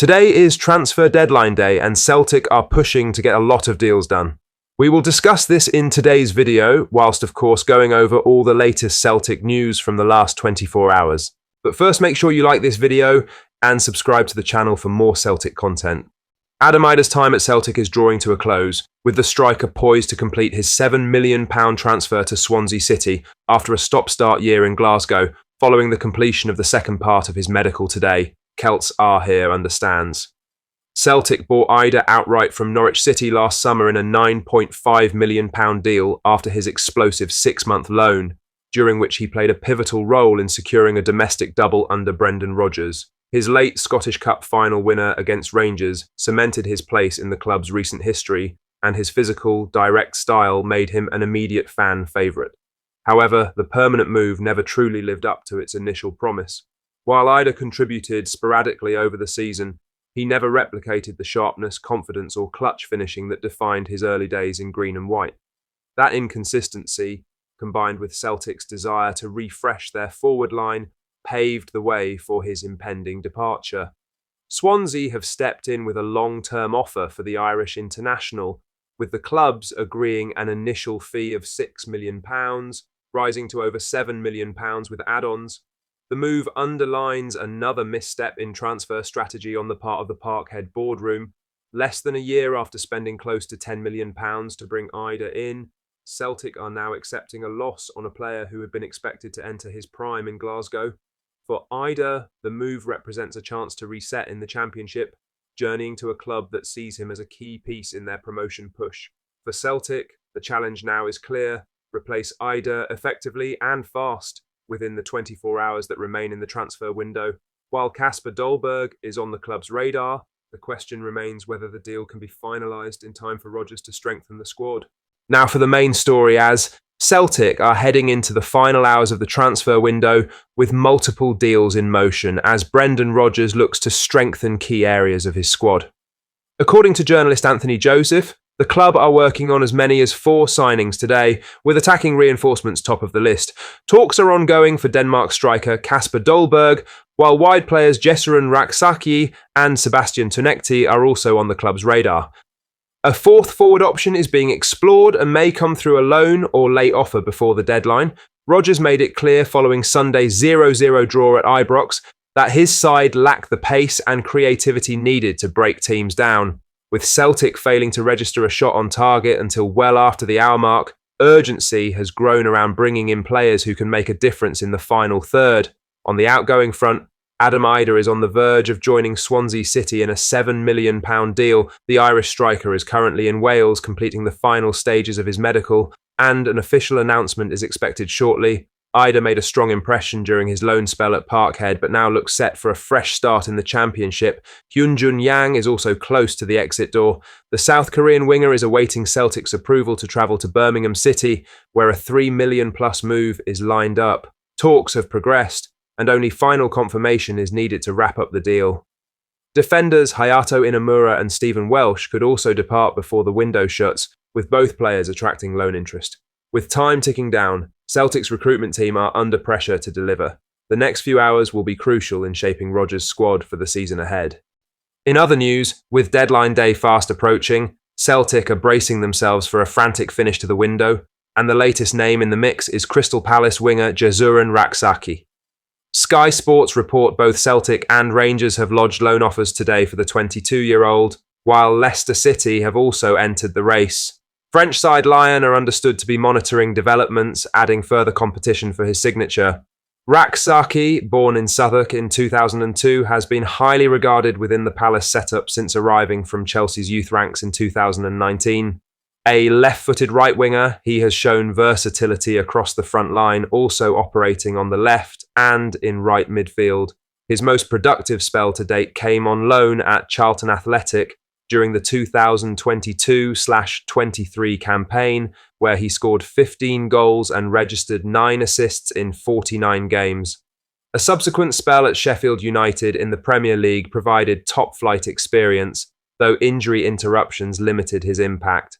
Today is transfer deadline day and Celtic are pushing to get a lot of deals done. We will discuss this in today's video, whilst of course going over all the latest Celtic news from the last 24 hours. But first, make sure you like this video and subscribe to the channel for more Celtic content. Idah's time at Celtic is drawing to a close, with the striker poised to complete his £7 million transfer to Swansea City after a stop-start year in Glasgow, following the completion of the second part of his medical today. Celts are here understands. Celtic bought Idah outright from Norwich City last summer in a £9.5 million deal after his explosive 6-month loan, during which he played a pivotal role in securing a domestic double under Brendan Rodgers. His late Scottish Cup final winner against Rangers cemented his place in the club's recent history, and his physical, direct style made him an immediate fan favourite. However, the permanent move never truly lived up to its initial promise. While Idah contributed sporadically over the season, he never replicated the sharpness, confidence or clutch finishing that defined his early days in green and white. That inconsistency, combined with Celtic's desire to refresh their forward line, paved the way for his impending departure. Swansea have stepped in with a long-term offer for the Irish international, with the clubs agreeing an initial fee of £6 million, rising to over £7 million with add-ons. The move underlines another misstep in transfer strategy on the part of the Parkhead boardroom. Less than a year after spending close to £10 million to bring Idah in, Celtic are now accepting a loss on a player who had been expected to enter his prime in Glasgow. For Idah, the move represents a chance to reset in the Championship, journeying to a club that sees him as a key piece in their promotion push. For Celtic, the challenge now is clear: replace Idah effectively and fast within the 24 hours that remain in the transfer window. While Kasper Dolberg is on the club's radar, the question remains whether the deal can be finalised in time for Rodgers to strengthen the squad. Now for the main story, as Celtic are heading into the final hours of the transfer window with multiple deals in motion as Brendan Rodgers looks to strengthen key areas of his squad. According to journalist Anthony Joseph, the club are working on as many as 4 signings today, with attacking reinforcements top of the list. Talks are ongoing for Denmark striker Kasper Dolberg, while wide players Jesurun, Rak-Sakyi and Sebastian Tonekti are also on the club's radar. A 4th forward option is being explored and may come through a loan or late offer before the deadline. Rodgers made it clear following Sunday's 0-0 draw at Ibrox that his side lacked the pace and creativity needed to break teams down. With Celtic failing to register a shot on target until well after the hour mark, urgency has grown around bringing in players who can make a difference in the final third. On the outgoing front, Idah is on the verge of joining Swansea City in a £7 million deal. The Irish striker is currently in Wales completing the final stages of his medical, and an official announcement is expected shortly. Idah made a strong impression during his loan spell at Parkhead, but now looks set for a fresh start in the Championship. Hyeon-gyu is also close to the exit door. The South Korean winger is awaiting Celtic's approval to travel to Birmingham City, where a £3 million+ move is lined up. Talks have progressed, and only final confirmation is needed to wrap up the deal. Defenders Hayato Inamura and Stephen Welsh could also depart before the window shuts, with both players attracting loan interest. With time ticking down, Celtic's recruitment team are under pressure to deliver. The next few hours will be crucial in shaping Rodgers' squad for the season ahead. In other news, with deadline day fast approaching, Celtic are bracing themselves for a frantic finish to the window, and the latest name in the mix is Crystal Palace winger Jesurun Rak-Sakyi. Sky Sports report both Celtic and Rangers have lodged loan offers today for the 22-year-old, while Leicester City have also entered the race. French side Lyon are understood to be monitoring developments, adding further competition for his signature. Rak-Sakyi, born in Southwark in 2002, has been highly regarded within the Palace setup since arriving from Chelsea's youth ranks in 2019. A left-footed right winger, he has shown versatility across the front line, also operating on the left and in right midfield. His most productive spell to date came on loan at Charlton Athletic during the 2022/23 campaign, where he scored 15 goals and registered 9 assists in 49 games. A subsequent spell at Sheffield United in the Premier League provided top-flight experience, though injury interruptions limited his impact.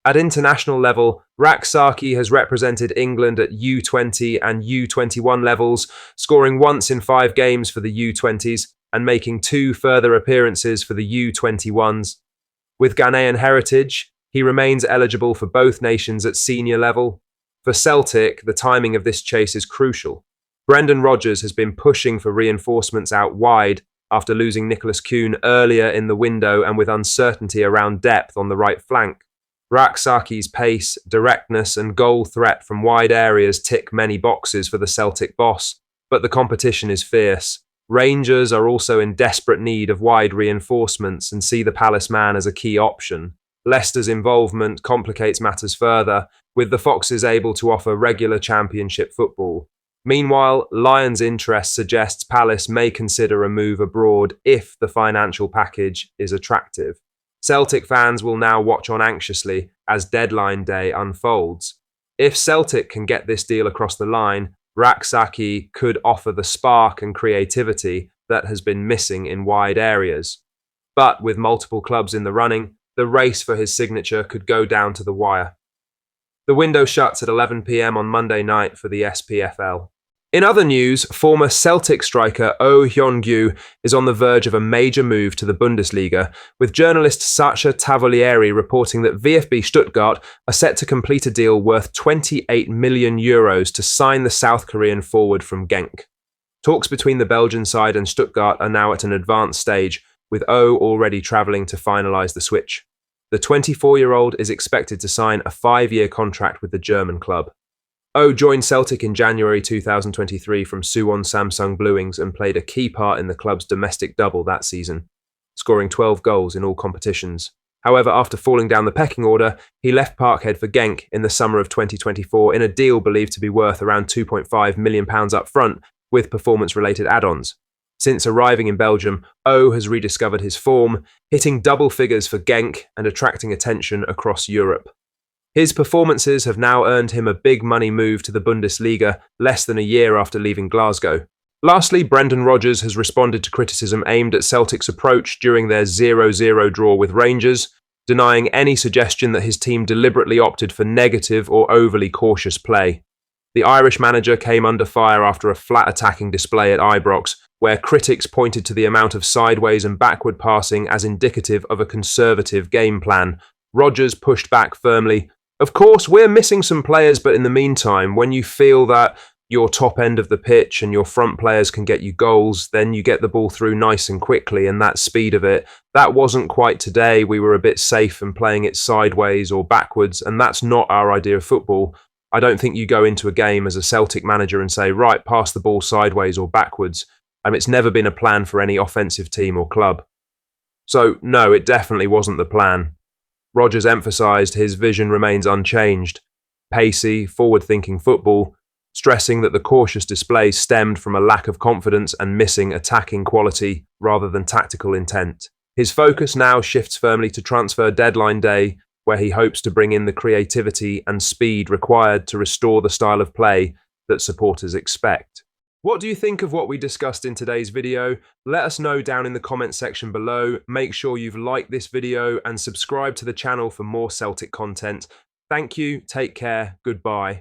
At international level, Rak-Sakyi has represented England at U20 and U21 levels, scoring once in 5 games for the U20s. and making 2 further appearances for the U21s. With Ghanaian heritage, he remains eligible for both nations at senior level. For Celtic, the timing of this chase is crucial. Brendan Rodgers has been pushing for reinforcements out wide after losing Nicholas Kuhn earlier in the window and with uncertainty around depth on the right flank. Rak-Sakyi's pace, directness and goal threat from wide areas tick many boxes for the Celtic boss, but the competition is fierce. Rangers are also in desperate need of wide reinforcements and see the Palace man as a key option. Leicester's involvement complicates matters further, with the Foxes able to offer regular Championship football. Meanwhile, Lions' interest suggests Palace may consider a move abroad if the financial package is attractive. Celtic fans will now watch on anxiously as deadline day unfolds. If Celtic can get this deal across the line, Rak-Sakyi could offer the spark and creativity that has been missing in wide areas. But with multiple clubs in the running, the race for his signature could go down to the wire. The window shuts at 11 p.m. on Monday night for the SPFL. In other news, former Celtic striker Hyeon-gyu is on the verge of a major move to the Bundesliga, with journalist Sacha Tavolieri reporting that VfB Stuttgart are set to complete a deal worth €28 million to sign the South Korean forward from Genk. Talks between the Belgian side and Stuttgart are now at an advanced stage, with already travelling to finalise the switch. The 24-year-old is expected to sign a 5-year contract with the German club. Joined Celtic in January 2023 from Suwon Samsung Bluewings and played a key part in the club's domestic double that season, scoring 12 goals in all competitions. However, after falling down the pecking order, he left Parkhead for Genk in the summer of 2024 in a deal believed to be worth around £2.5 million up front, with performance-related add-ons. Since arriving in Belgium, has rediscovered his form, hitting double figures for Genk and attracting attention across Europe. His performances have now earned him a big money move to the Bundesliga less than a year after leaving Glasgow. Lastly, Brendan Rodgers has responded to criticism aimed at Celtic's approach during their 0-0 draw with Rangers, denying any suggestion that his team deliberately opted for negative or overly cautious play. The Irish manager came under fire after a flat attacking display at Ibrox, where critics pointed to the amount of sideways and backward passing as indicative of a conservative game plan. Rodgers pushed back firmly. Of course, we're missing some players, but in the meantime, when you feel that your top end of the pitch and your front players can get you goals, then you get the ball through nice and quickly, and that speed of it, that wasn't quite today. We were a bit safe and playing it sideways or backwards, and that's not our idea of football. I don't think you go into a game as a Celtic manager and say, right, pass the ball sideways or backwards. It's never been a plan for any offensive team or club. So, no, it definitely wasn't the plan. Rodgers emphasised his vision remains unchanged. Pacey, forward-thinking football, stressing that the cautious display stemmed from a lack of confidence and missing attacking quality rather than tactical intent. His focus now shifts firmly to transfer deadline day, where he hopes to bring in the creativity and speed required to restore the style of play that supporters expect. What do you think of what we discussed in today's video? Let us know down in the comments section below. Make sure you've liked this video and subscribe to the channel for more Celtic content. Thank you, take care, goodbye.